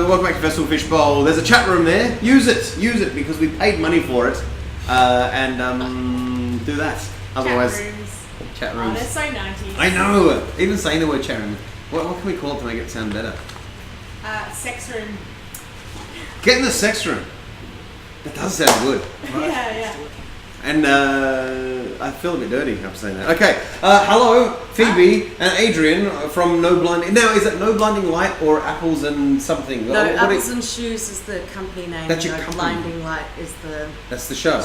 welcome back to Festival Fishbowl. There's a chat room there. Use it because we paid money for it. And do that. Otherwise, chat rooms. Oh, they're so 90s. I know. Even saying the word chat room. What can we call it to make it sound better? Sex room. Get in the sex room. That does sound good. Right? Yeah. And I feel a bit dirty after saying that. Okay, hello, Phoebe and Adrian from No Blinding. Now, is it No Blinding Light or Apples and something? No, Apples and Shoes is the company name. That's your No company. Blinding Light is the... That's the show.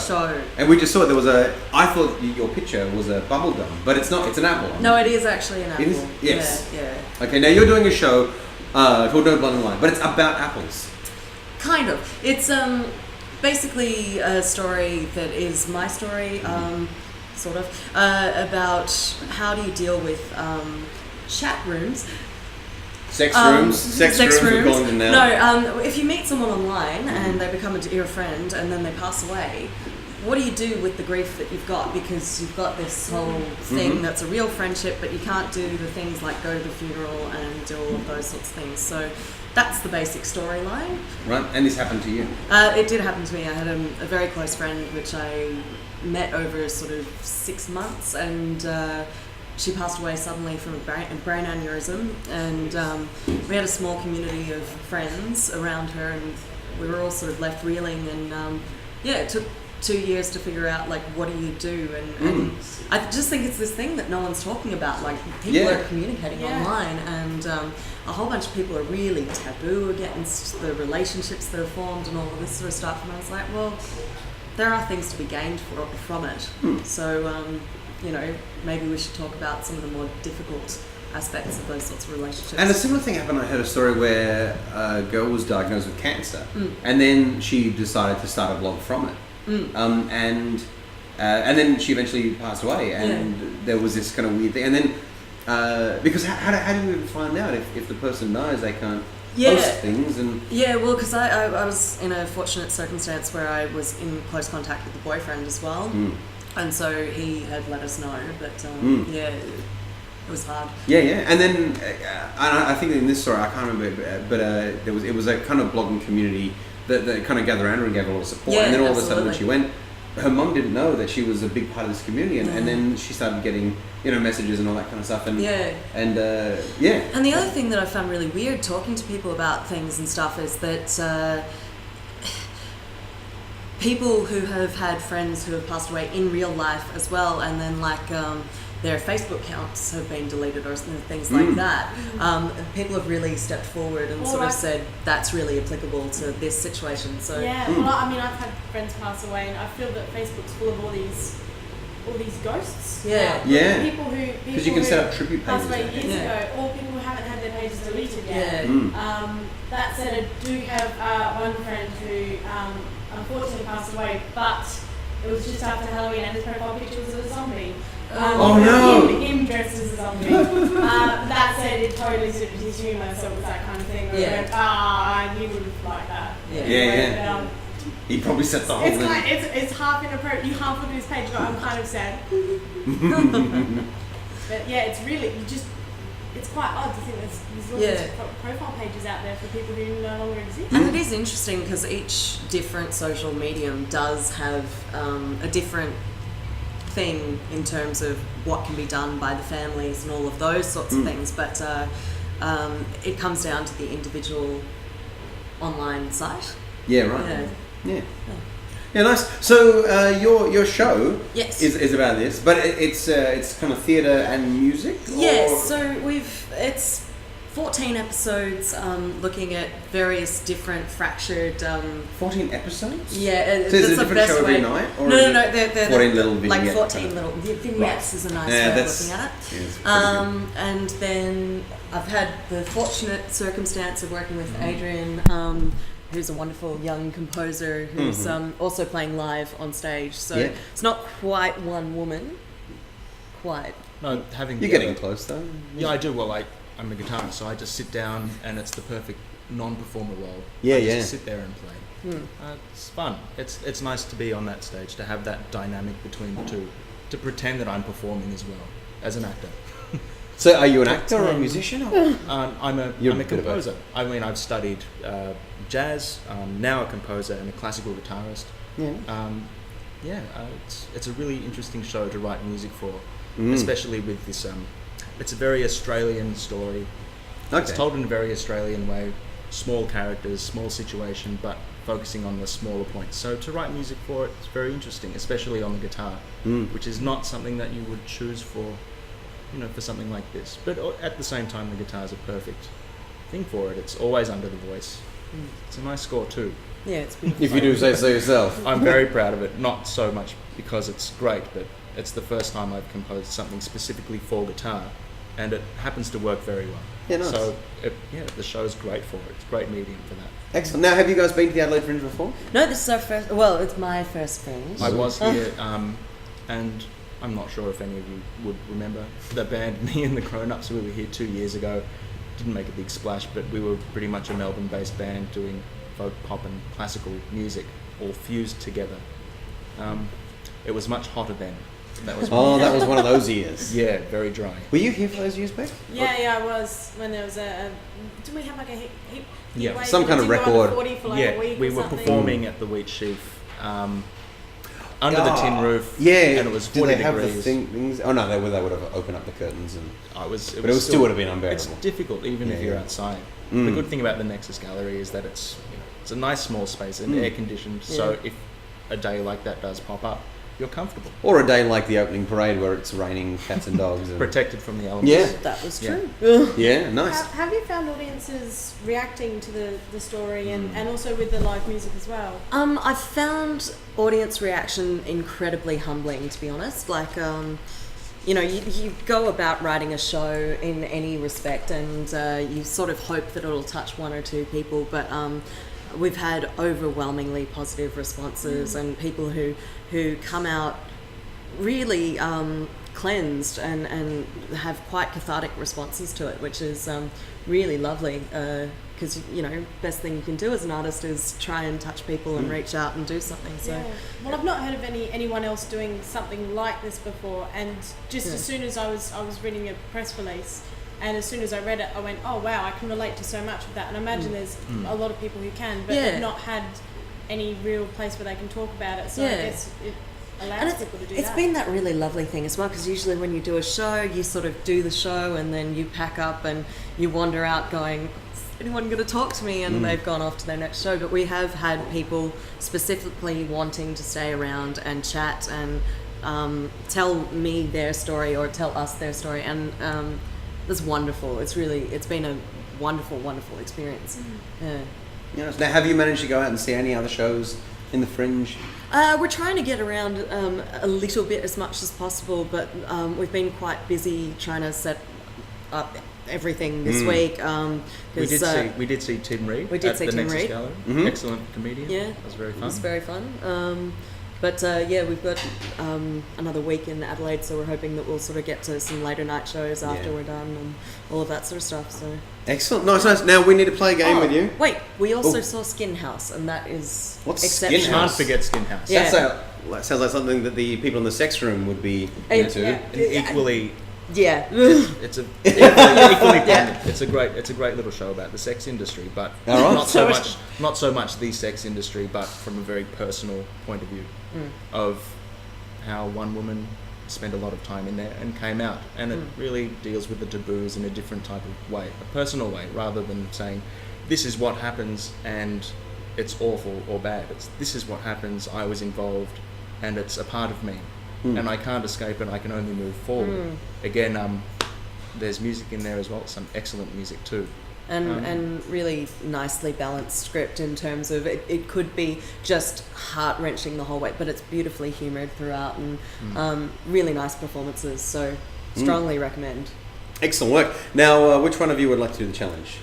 And we just saw it. There was I thought your picture was a bubble gum, but it's not. It's an apple. No, it is actually an apple. It is? Yes. Yeah. Okay, now you're doing a show called No Blinding Light, but it's about apples. Kind of. It's basically a story that is my story, sort of, about how do you deal with chat rooms. Sex rooms, we're calling them now. No, if you meet someone online and they become a dear friend and then they pass away, what do you do with the grief that you've got? Because you've got this whole thing that's a real friendship, but you can't do the things like go to the funeral and do all of those sorts of things. So that's the basic storyline. Right, and this happened to you? It did happen to me. I had a very close friend, which I met over sort of 6 months, and she passed away suddenly from a brain aneurysm, and we had a small community of friends around her, and we were all sort of left reeling, and it took 2 years to figure out, like, what do you do? And I just think it's this thing that no one's talking about. Like, people are communicating online, and a whole bunch of people are really taboo against the relationships that are formed and all of this sort of stuff. And I was like, well, there are things to be gained from it. So, maybe we should talk about some of the more difficult aspects of those sorts of relationships. And a similar thing happened. I heard a story where a girl was diagnosed with cancer, and then she decided to start a blog from it. And then she eventually passed away, and there was this kind of weird thing. And then, because how do you even find out if the person dies, they can't post things? And well, because I was in a fortunate circumstance where I was in close contact with the boyfriend as well, and so he had let us know. But it was hard. And then I think in this story, I can't remember, but it was a kind of blogging community that kind of gathered around her and gave her a lot of support. And then all of a sudden when she went, her mum didn't know that she was a big part of this community, and then she started getting messages and all that kind of stuff. And And the other thing that I found really weird talking to people about things and stuff is that people who have had friends who have passed away in real life as well, and then their Facebook accounts have been deleted or things like that. People have really stepped forward and sort of said that's really applicable to this situation. So well, I mean, I've had friends pass away, and I feel that Facebook's full of all these ghosts. People who because you can set up tribute pages passed away years ago, or people who haven't had their pages deleted yet. That said, I do have one friend who unfortunately passed away, but it was just after Halloween, and his profile picture was of a zombie. Him dressed as a zombie. That said, it totally suited his humour, so it was that kind of thing where he went, he would have liked that. He probably set the whole thing. thing. It's half inappropriate. You half look at his page and go, I'm kind of sad. But it's really, it's quite odd to think there's lots of profile pages out there for people who no longer exist. And it is interesting because each different social medium does have a different thing in terms of what can be done by the families and all of those sorts of things, but it comes down to the individual online site. Nice. So your show is about this, but it's kind of theatre and music? So it's 14 episodes looking at various different fractured... 14 episodes? So is it a different show every night? Or no, they're 14 little vignettes. Like 14 little vignettes is a nice way of looking at it. And then I've had the fortunate circumstance of working with Adrian, who's a wonderful young composer who's also playing live on stage. So it's not quite one woman. Quite. No, You're getting close though. Yeah, I do. Well, I'm a guitarist, so I just sit down and it's the perfect non-performer role. I just sit there and play. It's fun. It's nice to be on that stage, to have that dynamic between the two, to pretend that I'm performing as well as an actor. So are you an actor or a musician? Or? I'm a composer. I mean, I've studied jazz, now a composer and a classical guitarist. It's a really interesting show to write music for, especially with this. It's a very Australian story. Okay. It's told in a very Australian way, small characters, small situation, but focusing on the smaller points. So to write music for it, it's very interesting, especially on the guitar, which is not something that you would choose for, for something like this. But at the same time, the guitar is a perfect thing for it. It's always under the voice. It's a nice score too. Yeah, it's beautiful. If you do say so yourself. I'm very proud of it, not so much because it's great, but it's the first time I've composed something specifically for guitar, and it happens to work very well. Yeah, nice. So, the show's great for it. It's a great medium for that. Excellent. Now, have you guys been to the Adelaide Fringe before? No, this is our first. Well, it's my first Fringe. I was here, and I'm not sure if any of you would remember the band Me and the Grown-Ups. We were here 2 years ago. Didn't make a big splash, but we were pretty much a Melbourne-based band doing folk, pop and classical music all fused together. It was much hotter then. That was that was one of those years. Yeah, very dry. Were you here for those years, Beck? Yeah, I was. When there was didn't we have like a heat wave? Some kind of record. We were performing at the Wheat Sheaf under the tin roof. Yeah, and it was 40 degrees. Things? Oh no, they would have opened up the curtains and. It still would have been unbearable. It's difficult even if you're outside. The good thing about the Nexus Gallery is that it's a nice small space and air conditioned. So if a day like that does pop up, you're comfortable. Or a day like the opening parade where it's raining cats and dogs. And protected from the elements. Yeah. That was true. Yeah, nice. Have you found audiences reacting to the story and also with the live music as well? I found audience reaction incredibly humbling, to be honest. Like, you go about writing a show in any respect and you sort of hope that it'll touch one or two people, but we've had overwhelmingly positive responses and people who come out really cleansed and have quite cathartic responses to it, which is really lovely because best thing you can do as an artist is try and touch people and reach out and do something. So well, I've not heard of anyone else doing something like this before, and just as soon as I was reading a press release, and as soon as I read it, I went, oh wow, I can relate to so much of that. And I imagine there's a lot of people who can, but they've not had any real place where they can talk about it. So it allows people to do that. It's been that really lovely thing as well, because usually when you do a show, you sort of do the show and then you pack up and you wander out going, is anyone going to talk to me? And they've gone off to their next show. But we have had people specifically wanting to stay around and chat and tell me their story or tell us their story. And it's wonderful. It's been a wonderful, wonderful experience. Yeah. Now, have you managed to go out and see any other shows in the Fringe? We're trying to get around a little bit as much as possible, but we've been quite busy trying to set up everything this week. We did see Tim Reid at the Nexus Gallery. Excellent comedian. Yeah, it was very fun. It was very fun. But we've got another week in Adelaide, so we're hoping that we'll sort of get to some later night shows after we're done and all of that sort of stuff. So excellent, nice. Now we need to play a game with you. Wait, we also saw Skin House, and that is exceptional. Skin House? Can't forget Skin House. Yeah. That sounds like something that the people in the sex room would be into. Equally. Yeah, it's equally poignant. It's a great little show about the sex industry, but not so much the sex industry, but from a very personal point of view of how one woman spent a lot of time in there and came out, and it really deals with the taboos in a different type of way, a personal way, rather than saying this is what happens and it's awful or bad. This is what happens, I was involved and it's a part of me. And I can't escape it, I can only move forward. Again, there's music in there as well, some excellent music too. And really nicely balanced script in terms of it could be just heart-wrenching the whole way, but it's beautifully humoured throughout and really nice performances, so strongly recommend. Excellent work. Now, which one of you would like to do the challenge?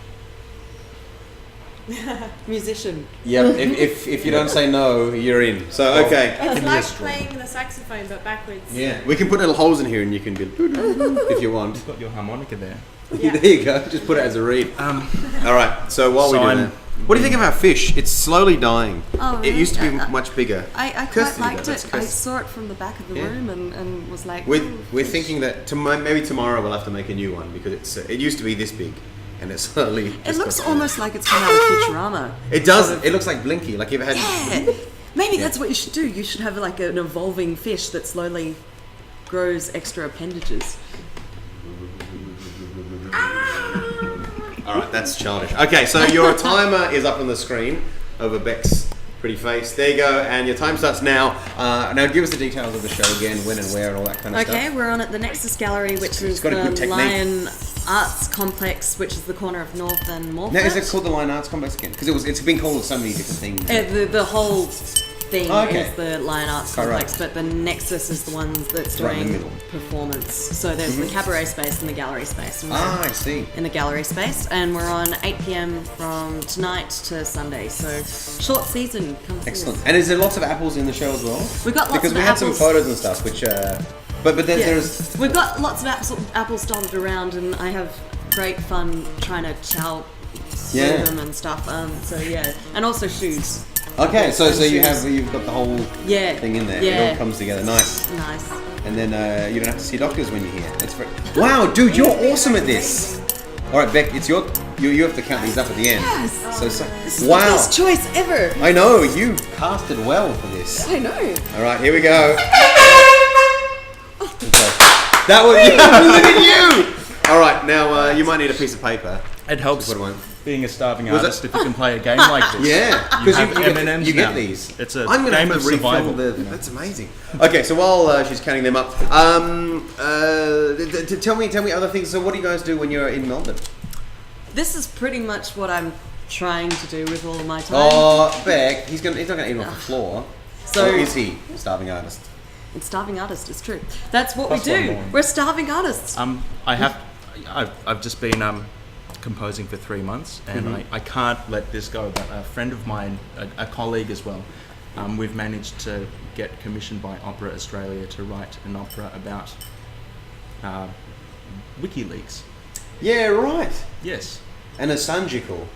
Musician. Yeah, if you don't say no, you're in. So, okay. It's like playing the saxophone but backwards. Yeah, we can put little holes in here and you can be if you want. You've got your harmonica there. Yeah. There you go, just put it as a reed. Alright, so while we do that... What do you think about Fish? It's slowly dying. Oh, It used to be really? much bigger. I quite Kirsty liked does, it. that's I Kirsty. saw it from the back of the room and was like, We're Fish. thinking that maybe tomorrow we'll have to make a new one because it used to be this big, and it's slowly. It looks almost like it's come out of Futurama. It does. Sort of- It looks like Blinky. Like you've had. Yeah. Maybe that's what you should do. You should have like an evolving fish that slowly grows extra appendages. All right, that's childish. Okay, so your timer is up on the screen over Beck's pretty face. There you go, and your time starts now. Now give us the details of the show again, when and where, and all that kind of stuff. Okay, we're on at the Nexus Gallery, which is got a good the technique. Lion Arts Complex, which is the corner of North and Morford. Now, is it called the Lion Arts Complex again? Because it's been called so many different things. The whole thing Okay. is the Lion Arts Oh, right. Complex, but the Nexus is the one that's Right in the doing middle. performance. So there's the cabaret space and the gallery space. And we're I see. in the gallery space, and we're on 8 p.m. from tonight to Sunday. So short season. Come see Excellent. us. And is there lots of apples in the show as well? We've got lots because of we had some apples. photos and stuff, which. But then Yeah. there's. We've got lots of apples dotted around, and I have great fun trying to chow through Yeah. them and stuff. So yeah, and also shoes. Okay, so And you've got the whole Yeah. thing in there. Yeah. It all comes together. Nice. Nice. And then you don't have to see doctors when you're here. That's very. Wow, dude, you're awesome at this. All right, Beck, it's you have to count these up at the end. Yes. So This is wow. the best choice ever. I know you casted well for this. I know. All right, here we go. Okay. That was look at you. All right, now you might need a piece of paper. It helps Put 'em on. being a starving Was artist it- if you can play a game like this. Yeah, You because have M&Ms you get now. these. It's a I'm gonna game have of to refill survival. That's amazing. Okay, so while she's counting them up, tell me other things. So, what do you guys do when you're in Melbourne? This is pretty much what I'm trying to do with all of my time. Oh, Beck, he's not gonna eat off the floor. So- Or is he starving artist? It's starving artist. It's true. That's what Plus we one do. more. We're starving artists. I've just been composing for 3 months, and I can't let this go. But a friend of mine, a colleague as well, we've managed to get commissioned by Opera Australia to write an opera about WikiLeaks. Yeah, right. Yes. And a Sanjical.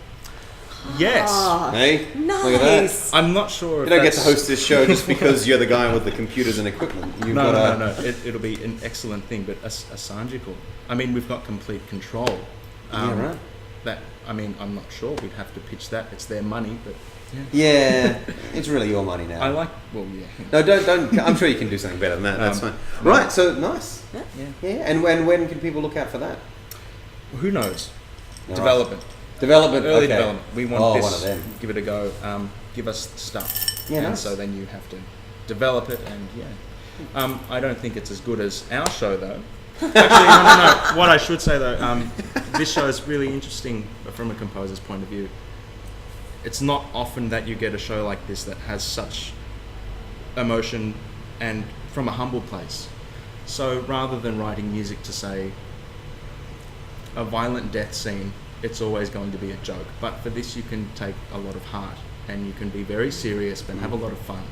Yes. Hey, Nice. look at that. I'm not sure You if don't get to that's- host this show just because you're the guy with the computers and equipment. You've No, got no. It'll be an excellent thing, but a Sanjical. I mean, we've got complete control. Yeah, right. I'm not sure. We'd have to pitch that. It's their money, but yeah. Yeah, it's really your money now. Yeah. No, don't. I'm sure you can do something better than that. That's fine. Right. So nice. Yeah. Yeah. And when can people look out for that? Who knows? All Development. Development. Early okay. development. We want this. One of them. Give it a go. Give us stuff. Yeah, And nice. so then you have to develop it, and yeah. I don't think it's as good as our show though. Actually, no. What I should say though, this show is really interesting from a composer's point of view. It's not often that you get a show like this that has such emotion and from a humble place. So rather than writing music to say a violent death scene, it's always going to be a joke. But for this, you can take a lot of heart, and you can be very serious but have a lot of fun.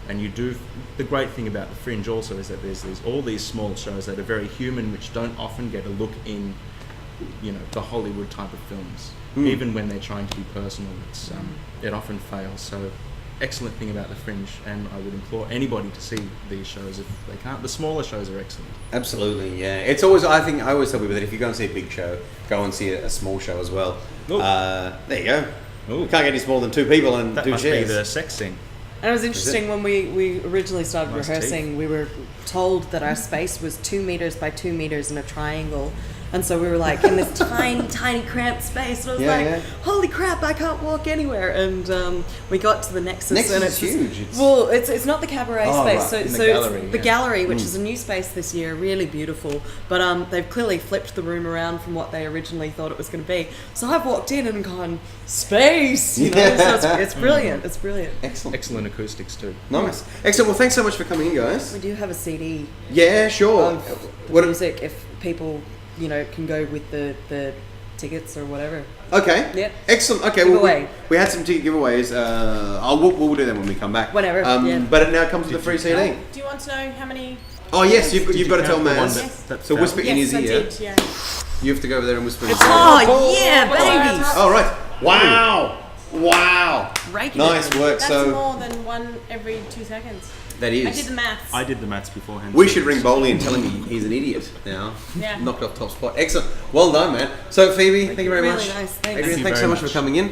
And you do. The great thing about the Fringe also is that there's all these small shows that are very human, which don't often get a look in, the Hollywood type of films. Even when they're trying to be personal, it often fails. So, excellent thing about the Fringe, and I would implore anybody to see these shows if they can't. The smaller shows are excellent. Absolutely. Yeah. It's always. I always tell people that if you go and see a big show, go and see a small show as well. Ooh. There you go. Ooh. You can't get any smaller than 2 people and That 2 must chairs. be the sex scene. And it was interesting when we originally started Nice rehearsing, we were told that our space was 2 meters by 2 meters in a triangle. And so we were like in this tiny cramped space. And I was holy crap, I can't walk anywhere. And we got to the Nexus. Nexus and is it's huge. It's not the cabaret space. Right. So, In the so gallery, it's the yeah. gallery, which is a new space this year, really beautiful. But they've clearly flipped the room around from what they originally thought it was going to be. So I've walked in and gone, space! So it's brilliant. It's brilliant. Excellent acoustics too. Nice. Excellent. Well, thanks so much for coming in, guys. We do have a CD Yeah, sure. of What? music if people, can go with the tickets or whatever. Okay. Yep. Excellent. Okay. Giveaway. We had some ticket giveaways. We'll do them when we come back. Whenever, yeah. But it now comes to the free CD. Do you want to know how many? Oh yes, you've got to tell count the one Maz. that So fell? whisper in his Yes, I ear. did. Yeah. You have to go over there and whisper in his ear. Oh, yeah, baby! All right. Wow. raking Nice it. work. That's So more than one every 2 seconds. that I did is. the maths. I did the maths beforehand. We should ring Bowley and tell him he's an idiot now. Yeah. Knocked off top spot. Excellent. Well done, man. So Phoebe, thank you very Really much. nice. Thanks. Adrian, you thanks so very much for much. coming in.